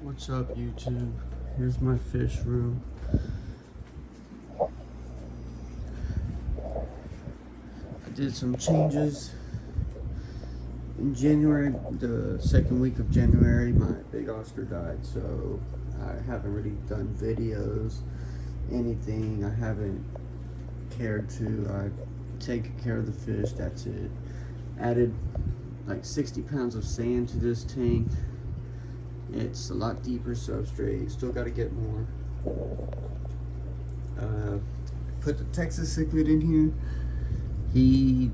What's up, YouTube? Here's my fish room. I did some changes in January. The second week of January, my big Oscar died, so I haven't really done videos, anything. I haven't cared to. I've taken care of the fish, that's it. Added like 60 pounds of sand to this tank. It's a lot deeper substrate, still got to get more. Put the Texas Cichlid in here. He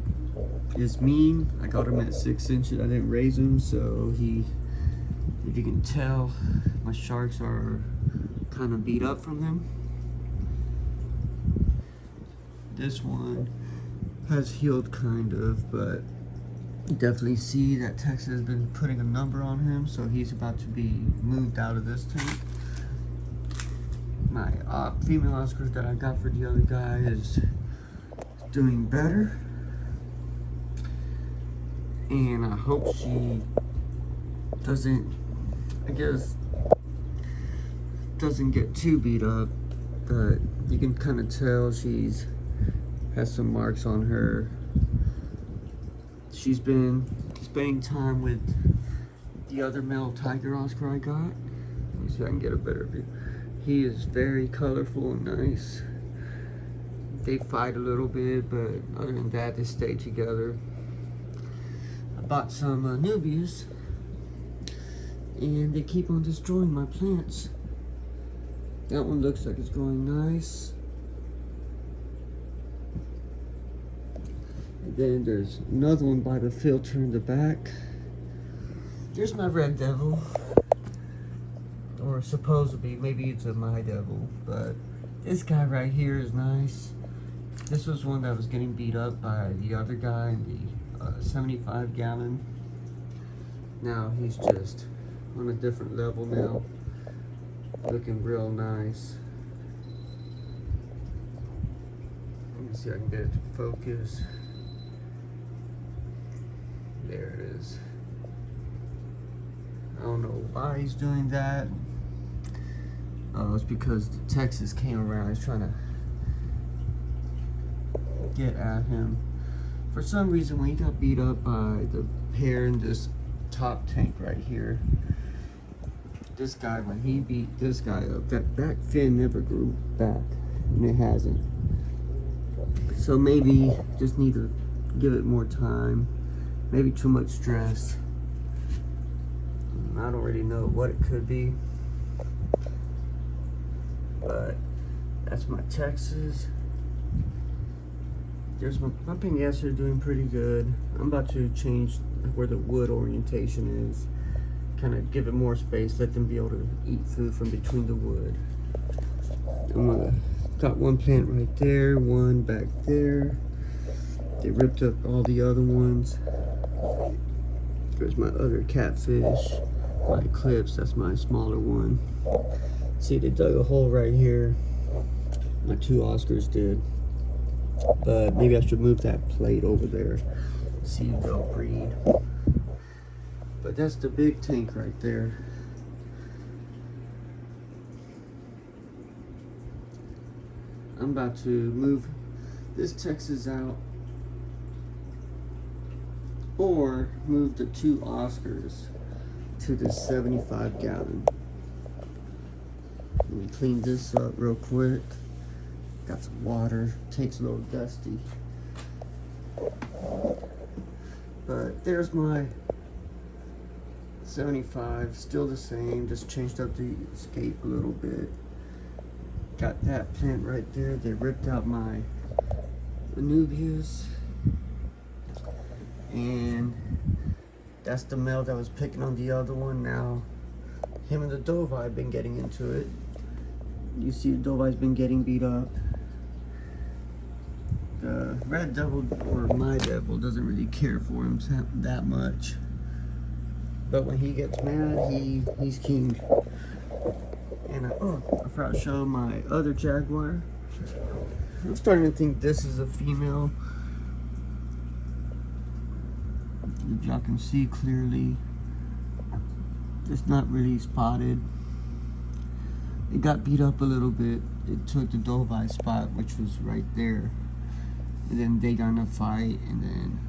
is mean. I got him at 6 inches. I didn't raise him, so he, if you can tell, my sharks are kind of beat up from him. This one has healed kind of, but you definitely see that Texas has been putting a number on him, so he's about to be moved out of this tank. My female Oscar that I got for the other guy is doing better, and I hope she doesn't, doesn't get too beat up, but you can kind of tell she's has some marks on her. She's been spending time with the other male tiger Oscar I got. Let me see if I can get a better view. He is very colorful and nice. They fight a little bit, but other than that, they stay together. I bought some nubias, and they keep on destroying my plants. That one looks like it's going nice. And then there's another one by the filter in the back. There's my red devil, or supposed to be. Maybe it's a my devil, but this guy right here is nice. This was one that was getting beat up by the other guy in the 75 gallon. Now he's just on a different level now, looking real nice. Let me see if I can get it to focus. There it is. I don't know why he's doing that. Oh, it's because the Texas came around. He's trying to get at him. For some reason, when he got beat up by the pair in this top tank right here, this guy, when he beat this guy up, that back fin never grew back, and it hasn't. So maybe just need to give it more time. Maybe too much stress. I don't really know what it could be, but that's my Texas. There's my pingas are doing pretty good. I'm about to change where the wood orientation is. Kind of give it more space, let them be able to eat food from between the wood. Got one plant right there, one back there. They ripped up all the other ones. There's my other catfish, my eclipse, that's my smaller one. See, they dug a hole right here. My two Oscars did. But maybe I should move that plate over there, see if they'll breed. But that's the big tank right there. I'm about to move this Texas out, or move the two Oscars to the 75 gallon. Let me clean this up real quick. Got some water, tank's a little dusty. But there's my 75, still the same, just changed up the escape a little bit. Got that plant right there. They ripped out my anubias, and that's the male that was picking on the other one. Now him and the Dovi have been getting into it. You see the Dovi's been getting beat up. The red devil, or my devil, doesn't really care for him that much, but when he gets mad, he's king. And I forgot to show my other jaguar. I'm starting to think this is a female. If y'all can see clearly, It's not really spotted. It got beat up a little bit. It took the Dovai spot, which was right there. And then they got in a fight, and then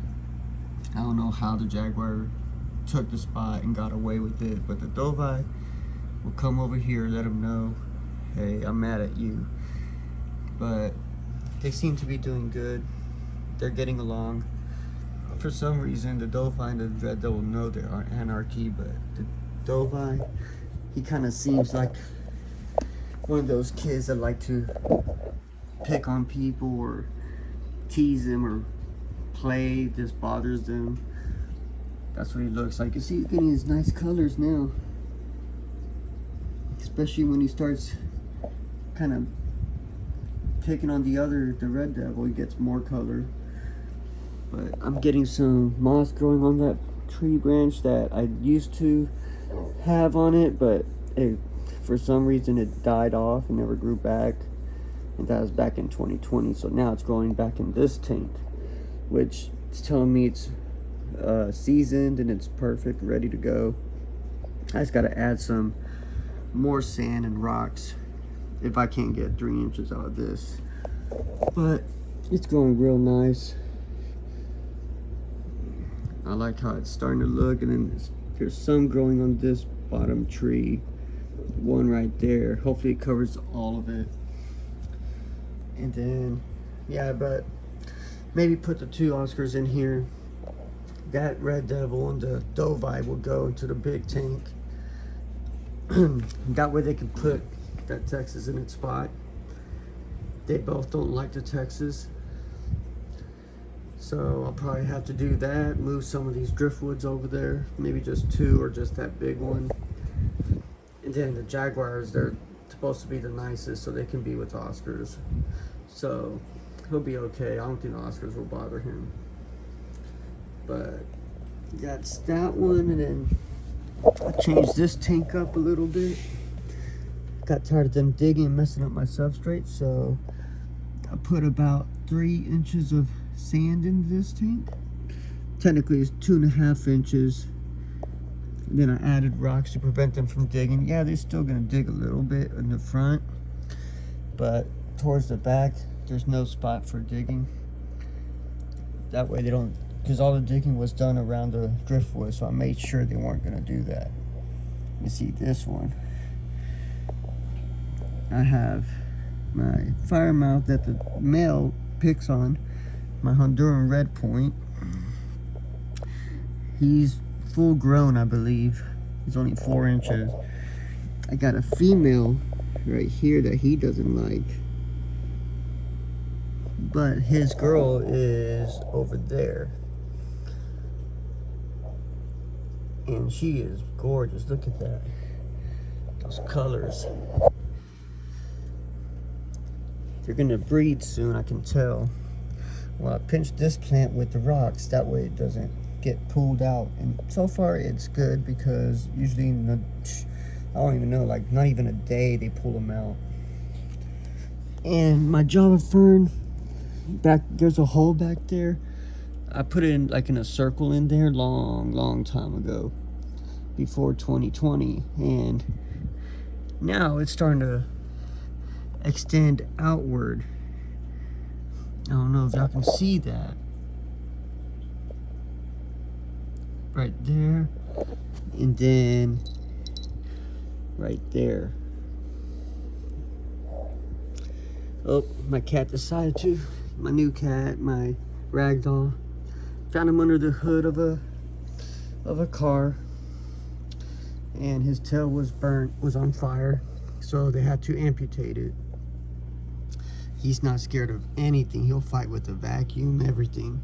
I don't know how the Jaguar took the spot and got away with it. But the Dovai will come over here, let them know, hey, I'm mad at you. But they seem to be doing good. They're getting along. For some reason, the Dovai and the Red Devil know they are anarchy, but the Dovai, he kind of seems like one of those kids that like to pick on people or tease them or play, just bothers them. That's what he looks like. You see, he's getting his nice colors now. Especially when he starts kind of picking on the Red Devil, he gets more color. But I'm getting some moss growing on that tree branch that I used to have on it, but for some reason it died off and never grew back. And that was back in 2020. So now it's growing back in this tank, which is telling me it's seasoned and it's perfect, ready to go. I just got to add some more sand and rocks if I can't get 3 inches out of this. But it's growing real nice. I like how it's starting to look, and then there's some growing on this bottom tree. One right there. Hopefully it covers all of it. And then, yeah, but maybe put the 2 Oscars in here. That Red Devil and the Dovai will go into the big tank. That way they can put that Texas in its spot. They both don't like the Texas. So I'll probably have to do that, move some of these driftwoods over there, maybe just 2 or just that big one. And then the Jaguars, they're supposed to be the nicest, so they can be with Oscars. So he'll be okay. I don't think the Oscars will bother him. But that's that one, and then I changed this tank up a little bit. Got tired of them digging and messing up my substrate, so I put about 3 inches of sand in this tank. Technically it's 2.5 inches. And then I added rocks to prevent them from digging. Yeah, they're still gonna dig a little bit in the front, but towards the back there's no spot for digging. That way they don't, because all the digging was done around the driftwood, so I made sure they weren't gonna do that. You see this one, I have my fire mouth that the male picks on, my Honduran red point. He's full grown, I believe. He's only 4 inches. I got a female right here that he doesn't like, but his girl is over there, and she is gorgeous. Look at that, those colors. They're gonna breed soon, I can tell. Well, I pinched this plant with the rocks, that way it doesn't get pulled out. And so far it's good, because usually I don't even know, like not even a day they pull them out. And my Java fern, there's a hole back there. I put it in like in a circle in there long time ago, before 2020, and now it's starting to extend outward. I don't know if y'all can see that right there, and then right there. Oh, my cat decided to, my new cat, my ragdoll, found him under the hood of a car, and his tail was on fire, so they had to amputate it. He's not scared of anything. He'll fight with a vacuum, everything.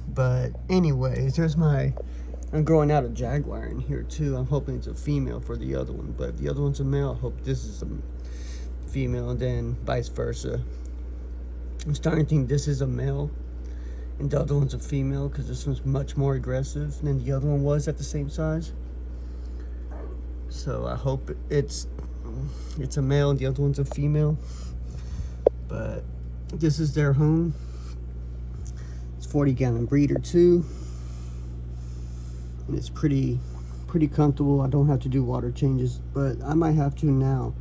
But anyways, I'm growing out a Jaguar in here too. I'm hoping it's a female for the other one, but if the other one's a male, I hope this is a female, and then vice versa. I'm starting to think this is a male and the other one's a female, because this one's much more aggressive than the other one was at the same size. So I hope it's a male and the other one's a female. But this is their home. It's 40-gallon breeder too, and it's pretty pretty comfortable. I don't have to do water changes, but I might have to now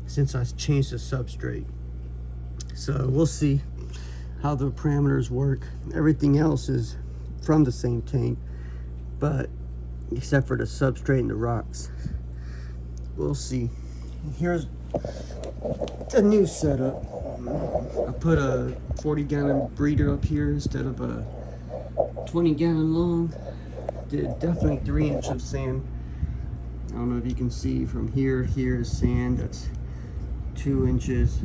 since I changed the substrate. So we'll see how the parameters work. Everything else is from the same tank, but except for the substrate and the rocks. We'll see. Here's the new setup. I put a 40-gallon breeder up here instead of a 20-gallon long. Did definitely 3 inches of sand. I don't know if you can see from here. Here is sand. That's 2 inches.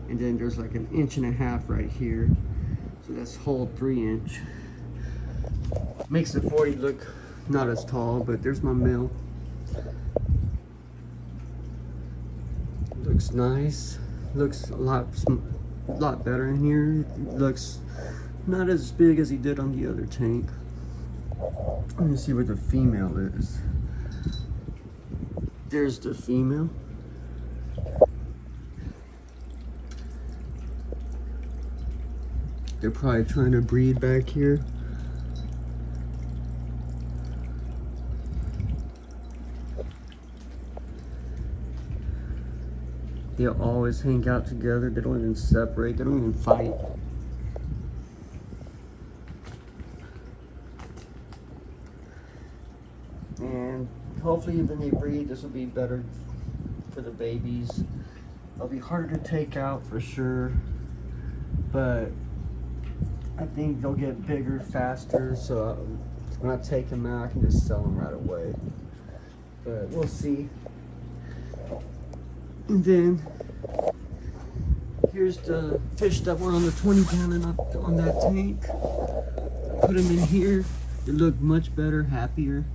And then there's like 1.5 inches right here. So that's whole 3 inch. Makes the 40 look not as tall, but there's my mill. Looks nice. Looks a lot better in here. It looks not as big as he did on the other tank. Let me see where the female is. There's the female. They're probably trying to breed back here. They'll always hang out together. They don't even separate. They don't even fight. And hopefully when they breed, this will be better for the babies. They'll be harder to take out for sure, but I think they'll get bigger faster, so when I take them out, I can just sell them right away. But we'll see. And then here's the fish that were on the 20-gallon on that tank. Put them in here. They look much better, happier.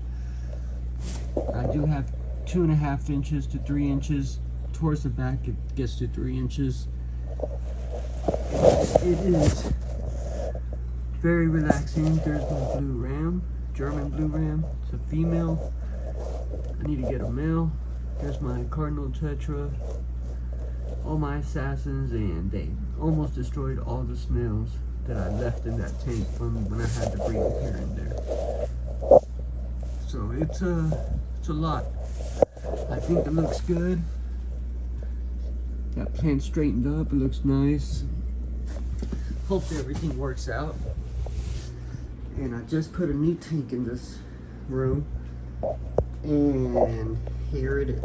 I do have 2.5 inches to 3 inches. Towards the back, it gets to 3 inches. It is very relaxing. There's my blue ram, German blue ram. It's a female. I need to get a male. There's my cardinal tetra, all my assassins, and they almost destroyed all the snails that I left in that tank from when I had to breed here and there. So it's a lot. I think it looks good. That plant straightened up. It looks nice. Hopefully everything works out. And I just put a new tank in this room, and here it is.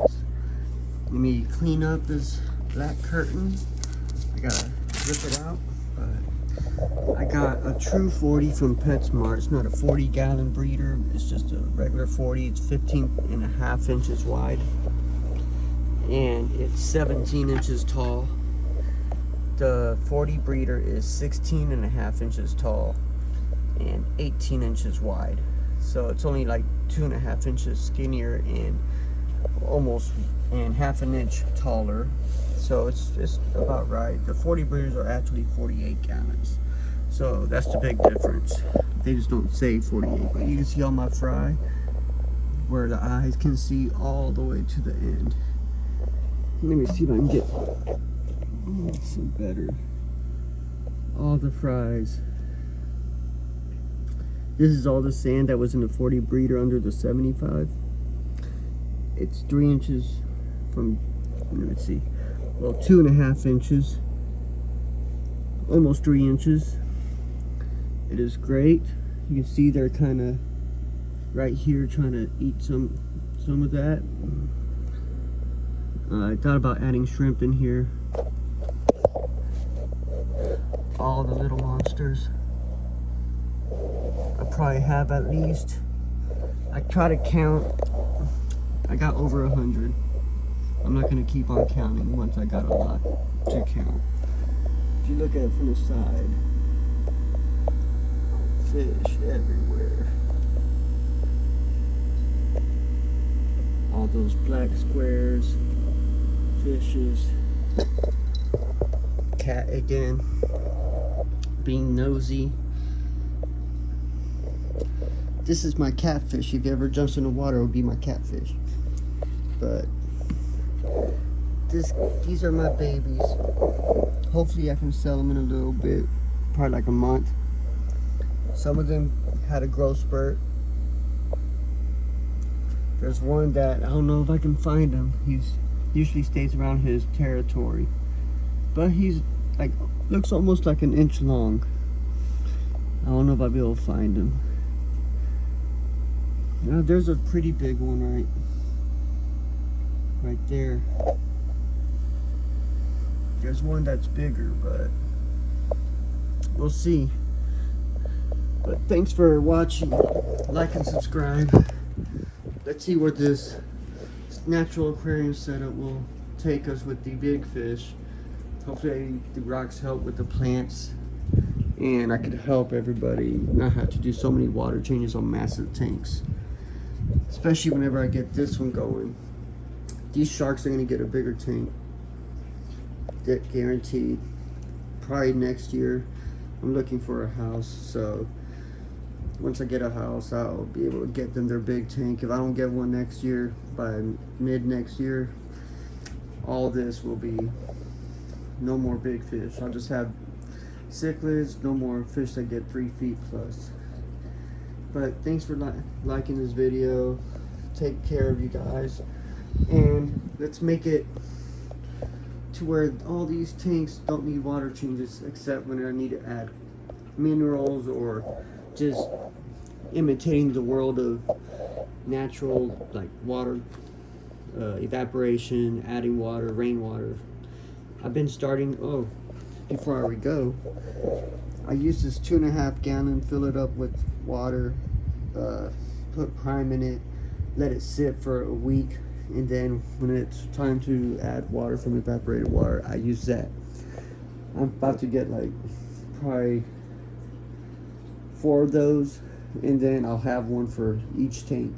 Let me clean up this black curtain. I gotta rip it out, but I got a true 40 from PetSmart. It's not a 40-gallon breeder. It's just a regular 40. It's 15.5 inches wide, and it's 17 inches tall. The 40 breeder is 16.5 inches tall and 18 inches wide. So it's only like 2.5 inches skinnier and almost half an inch taller. So it's about right. The 40 breeders are actually 48 gallons. So that's the big difference. They just don't say 48, but you can see on my fry where the eyes can see all the way to the end. Let me see if I can get some better. All the fries. This is all the sand that was in the 40 breeder under the 75. It's 3 inches from, let's see, well, 2.5 inches, almost 3 inches. It is great. You can see they're kind of right here trying to eat some of that. I thought about adding shrimp in here. All the little monsters. I probably have at least, I try to count, I got over 100. I'm not going to keep on counting once I got a lot to count. If you look at it from the side, fish everywhere. All those black squares, fishes. Cat again, being nosy. This is my catfish. If he ever jumps in the water, it will be my catfish. But these are my babies. Hopefully I can sell them in a little bit, probably like a month. Some of them had a growth spurt. There's one that I don't know if I can find him. He's usually stays around his territory, but he's like looks almost like an inch long. I don't know if I'll be able to find him. Now there's a pretty big one right there. There's one that's bigger, but we'll see. But thanks for watching. Like and subscribe. Let's see where this natural aquarium setup will take us with the big fish. Hopefully the rocks help with the plants, and I could help everybody not have to do so many water changes on massive tanks. Especially whenever I get this one going. These sharks are going to get a bigger tank. That guaranteed. Probably next year. I'm looking for a house, so once I get a house, I'll be able to get them their big tank. If I don't get one next year, by mid next year, all this will be no more big fish. I'll just have cichlids, no more fish that get 3 feet plus. But thanks for liking this video. Take care of you guys, and let's make it to where all these tanks don't need water changes, except when I need to add minerals or just imitating the world of natural, like water evaporation, adding water, rainwater. I've been starting, before I go, I use this 2.5 gallon, fill it up with water, put prime in it, let it sit for a week, and then when it's time to add water from evaporated water, I use that. I'm about to get like probably 4 of those, and then I'll have one for each tank.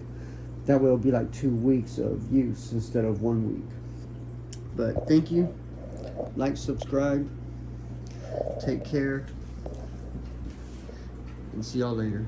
That way it'll be like 2 weeks of use instead of 1 week. But thank you. Like, subscribe. Take care. And see y'all later.